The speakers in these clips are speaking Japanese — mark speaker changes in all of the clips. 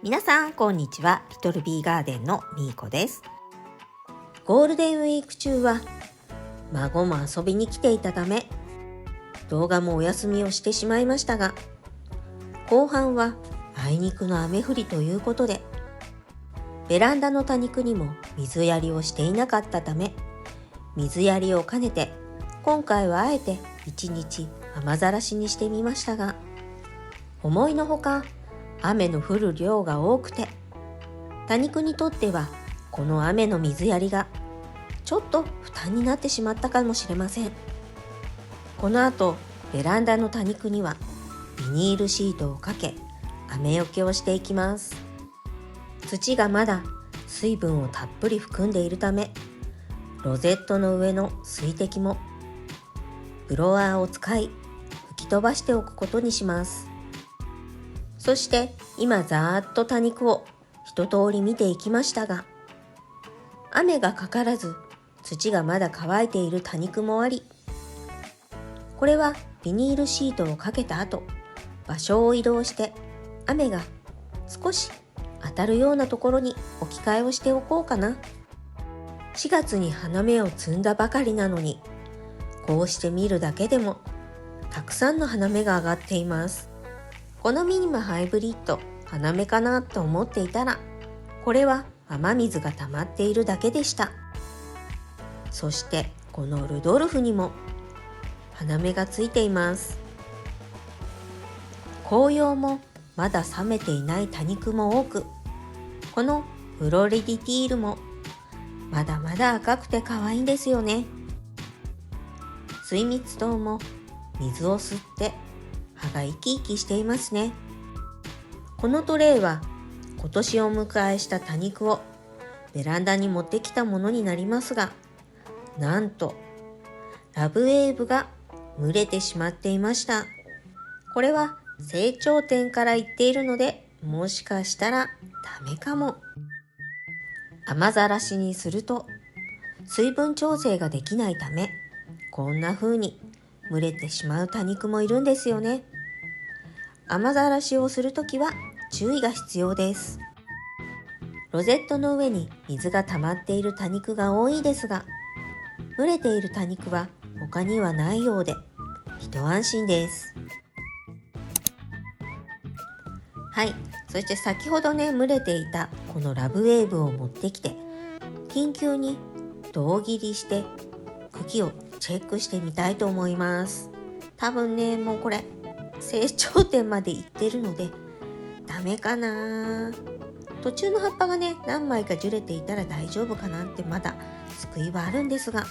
Speaker 1: 皆さんこんにちは。リトルビーガーデンのみーこです。ゴールデンウィーク中は孫も遊びに来ていたため動画もお休みをしてしまいましたが、後半はあいにくの雨降りということでベランダの多肉にも水やりをしていなかったため、水やりを兼ねて今回はあえて1日雨ざらしにしてみましたが、思いのほか雨の降る量が多くて、多肉にとってはこの雨の水やりがちょっと負担になってしまったかもしれません。この後ベランダの多肉にはビニールシートをかけ雨よけをしていきます。土がまだ水分をたっぷり含んでいるため、ロゼットの上の水滴もブロワーを使い吹き飛ばしておくことにします。そして今ざーっと多肉を一通り見ていきましたが、雨がかからず土がまだ乾いている多肉もあり、これはビニールシートをかけた後、場所を移動して雨が少し当たるようなところに置き換えをしておこうかな。4月に花芽を摘んだばかりなのに、こうして見るだけでもたくさんの花芽が上がっています。このミニマハイブリッド花芽かなと思っていたら、これは雨水が溜まっているだけでした。そしてこのルドルフにも花芽がついています。紅葉もまだ冷めていない多肉も多く、このフロリディティールもまだまだ赤くて可愛いんですよね。水蜜桃も水を吸って葉が生き生きしていますね。このトレイは今年お迎えした多肉をベランダに持ってきたものになりますが、なんとラブウェーブが蒸れてしまっていました。これは成長点から言っているので、もしかしたらダメかも。雨ざらしにすると水分調整ができないため、こんな風に蒸れてしまう多肉もいるんですよね。雨ざらしをするときは注意が必要です。ロゼットの上に水が溜まっている多肉が多いですが、蒸れている多肉は他にはないようで一安心です。はい、そして先ほどね蒸れていたこのラブウェーブを持ってきて、緊急に胴切りして茎をチェックしてみたいと思います。多分ねもうこれ成長点までいってるのでダメかな。途中の葉っぱがね何枚かじゅれていたら大丈夫かなってまだ救いはあるんですが、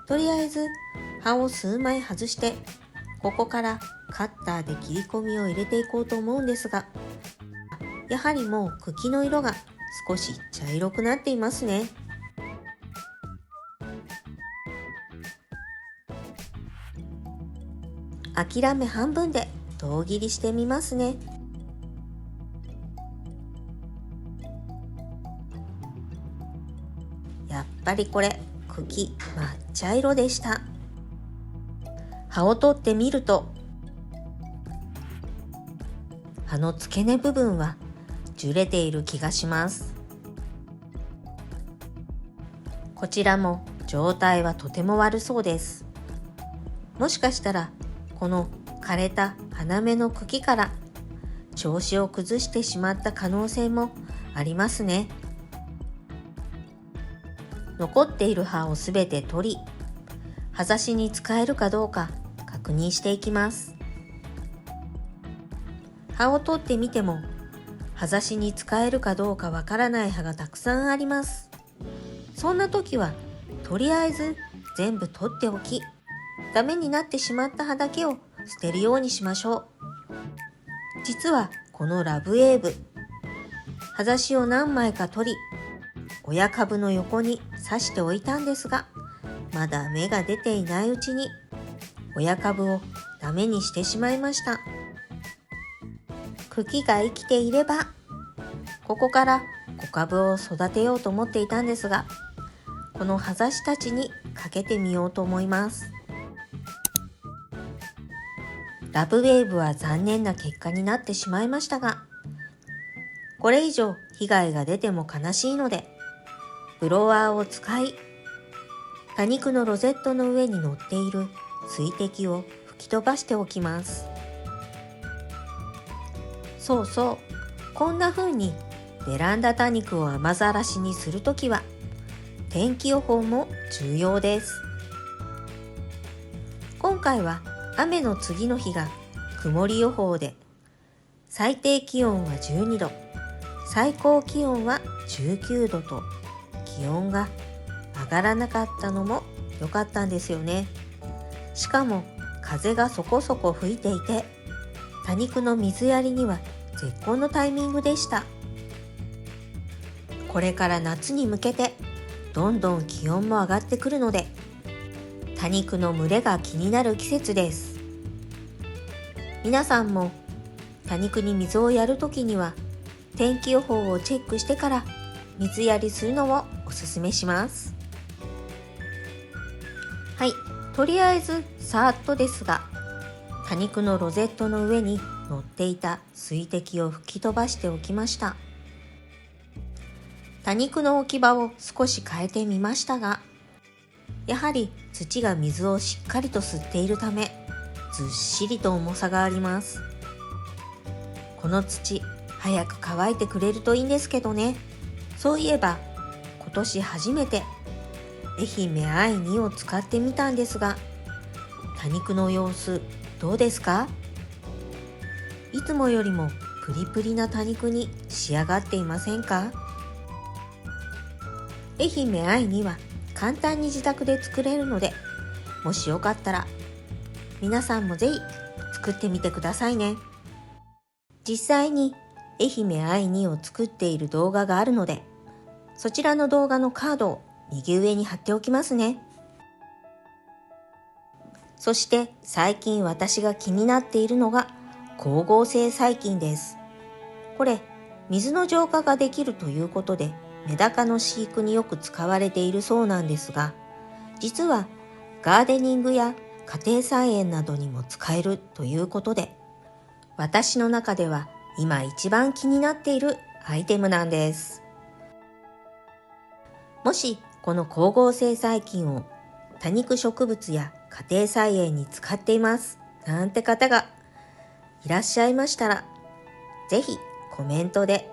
Speaker 1: とりあえず葉を数枚外して、ここからカッターで切り込みを入れていこうと思うんですが、やはりもう茎の色が少し茶色くなっていますね。諦め半分で胴切りしてみますね。やっぱりこれ茎抹茶色でした。葉を取ってみると、葉の付け根部分はじゅれている気がします。こちらも状態はとても悪そうです。もしかしたらこの枯れた花芽の茎から調子を崩してしまった可能性もありますね。残っている葉をすべて取り、葉ざしに使えるかどうか確認していきます。葉を取ってみても葉ざしに使えるかどうかわからない葉がたくさんあります。そんな時はとりあえず全部取っておき、ダメになってしまった葉だけを捨てるようにしましょう。実はこのラブウェーブ、葉ざしを何枚か取り親株の横に刺しておいたんですが、まだ芽が出ていないうちに親株をダメにしてしまいました。茎が生きていればここから小株を育てようと思っていたんですが、この葉ざしたちにかけてみようと思います。ラブウェーブは残念な結果になってしまいましたが、これ以上被害が出ても悲しいので、ブロワーを使い、多肉のロゼットの上に乗っている水滴を吹き飛ばしておきます。そうそう、こんな風にベランダ多肉を雨ざらしにするときは、天気予報も重要です。今回は雨の次の日が曇り予報で、最低気温は12度、最高気温は19度と気温が上がらなかったのも良かったんですよね。しかも風がそこそこ吹いていて、多肉の水やりには絶好のタイミングでした。これから夏に向けてどんどん気温も上がってくるので、多肉の蒸れが気になる季節です。皆さんも多肉に水をやるときには天気予報をチェックしてから水やりするのをおすすめします。はい、とりあえずさーっとですが、多肉のロゼットの上に乗っていた水滴を吹き飛ばしておきました。多肉の置き場を少し変えてみましたが、やはり土が水をしっかりと吸っているため、ずっしりと重さがあります。この土、早く乾いてくれるといいんですけどね。そういえば、今年初めて愛媛愛2を使ってみたんですが、多肉の様子どうですか？いつもよりもプリプリな多肉に仕上がっていませんか？愛媛愛2は簡単に自宅で作れるので、もしよかったら皆さんもぜひ作ってみてくださいね。実際に愛媛愛2を作っている動画があるので、そちらの動画のカードを右上に貼っておきますね。そして最近私が気になっているのが光合成細菌です。これ、水の浄化ができるということで、メダカの飼育によく使われているそうなんですが、実はガーデニングや家庭菜園などにも使えるということで、私の中では今一番気になっているアイテムなんです。もしこの光合成細菌を多肉植物や家庭菜園に使っていますなんて方がいらっしゃいましたら、ぜひコメントで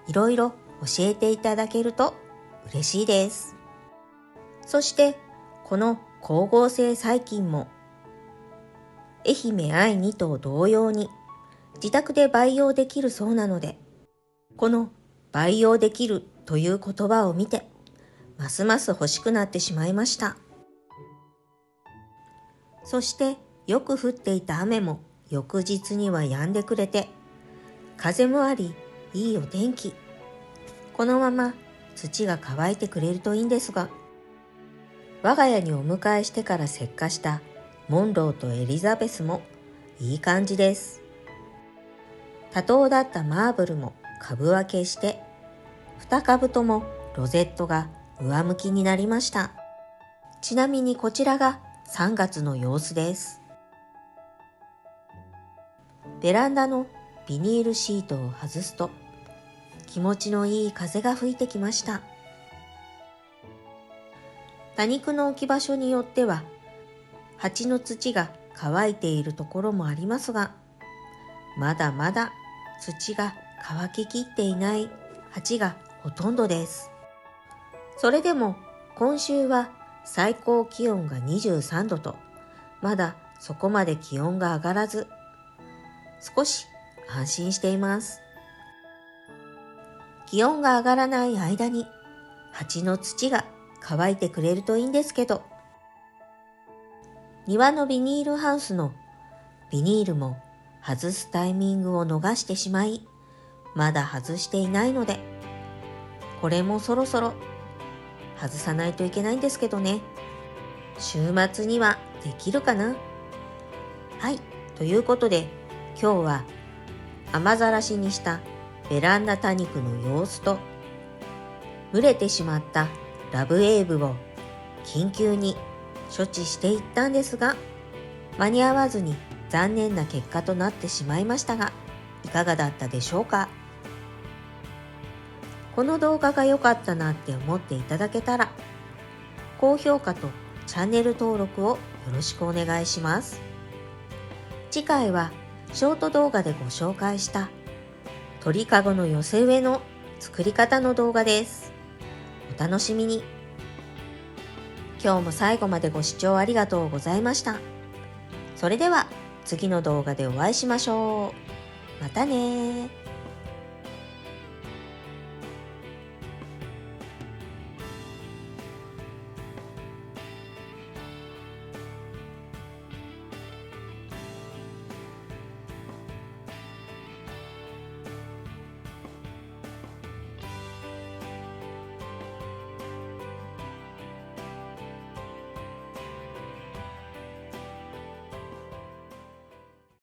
Speaker 1: いろいろ教えていただけると嬉しいです。そしてこの光合成細菌も愛媛愛2と同様に自宅で培養できるそうなので、この培養できるという言葉を見てますます欲しくなってしまいました。そしてよく降っていた雨も翌日には止んでくれて、風もありいいお天気。このまま土が乾いてくれるといいんですが、我が家にお迎えしてから石化したモンローとエリザベスもいい感じです。多頭だったマーブルも株分けして、2株ともロゼットが上向きになりました。ちなみにこちらが3月の様子です。ベランダのビニールシートを外すと、気持ちのいい風が吹いてきました。多肉の置き場所によっては、鉢の土が乾いているところもありますが、まだまだ土が乾ききっていない鉢がほとんどです。それでも今週は最高気温が23度と、まだそこまで気温が上がらず、少し安心しています。気温が上がらない間に鉢の土が乾いてくれるといいんですけど、庭のビニールハウスのビニールも外すタイミングを逃してしまい、まだ外していないので、これもそろそろ外さないといけないんですけどね。週末にはできるかな？はい、ということで今日は雨ざらしにしたベランダ多肉の様子と、蒸れてしまったラブエイブを緊急に処置していったんですが、間に合わずに残念な結果となってしまいましたが、いかがだったでしょうか？この動画が良かったなって思っていただけたら、高評価とチャンネル登録をよろしくお願いします。次回はショート動画でご紹介した鳥かごの寄せ植えの作り方の動画です。お楽しみに。今日も最後までご視聴ありがとうございました。それでは次の動画でお会いしましょう。またね。